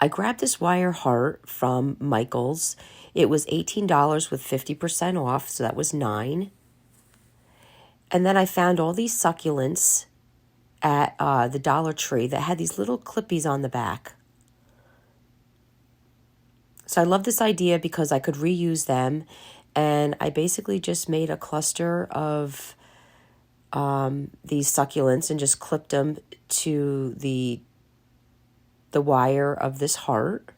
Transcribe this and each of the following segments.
I grabbed this wire heart from Michael's. It was $18 with 50% off, so that was $9. And then I found all these succulents at the Dollar Tree that had these little clippies on the back. So I love this idea because I could reuse them, and I basically just made a cluster of these succulents and just clipped them to the wire of this heart.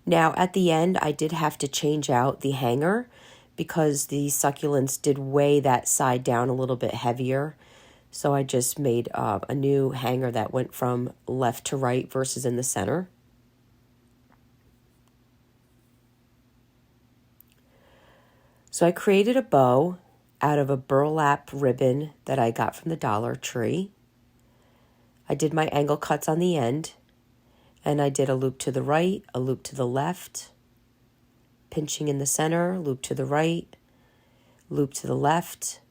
Now at the end, I did have to change out the hanger because the succulents did weigh that side down a little bit heavier. So I just made a new hanger that went from left to right versus in the center. So I created a bow out of a burlap ribbon that I got from the Dollar Tree. I did my angle cuts on the end, and I did a loop to the right, a loop to the left, pinching in the center, loop to the right, loop to the left,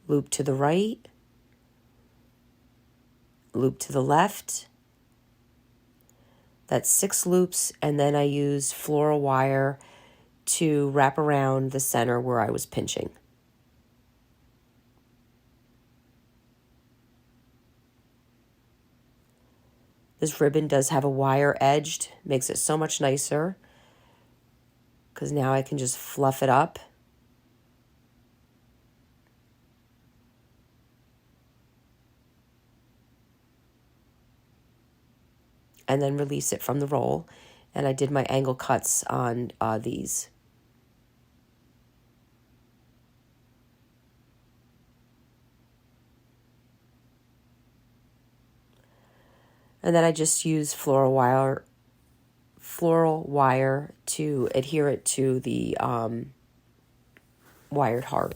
loop to the right, loop to the left. That's 6 loops, and then I used floral wire to wrap around the center where I was pinching. This ribbon does have a wire edged, makes it so much nicer because now I can just fluff it up. And then release it from the roll. And I did my angle cuts on these. And then I just used floral wire to adhere it to the wired heart.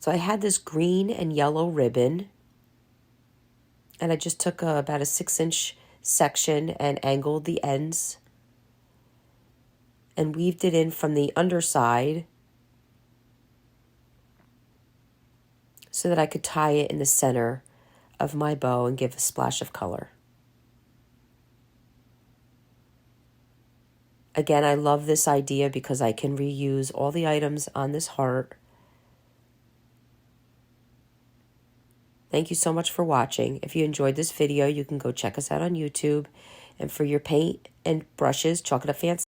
So I had this green and yellow ribbon, and I just took about a 6-inch section and angled the ends and weaved it in from the underside so that I could tie it in the center of my bow and give a splash of color. Again, I love this idea because I can reuse all the items on this heart. Thank you so much for watching. If you enjoyed this video, you can go check us out on YouTube. And for your paint and brushes, chalk it up fancy.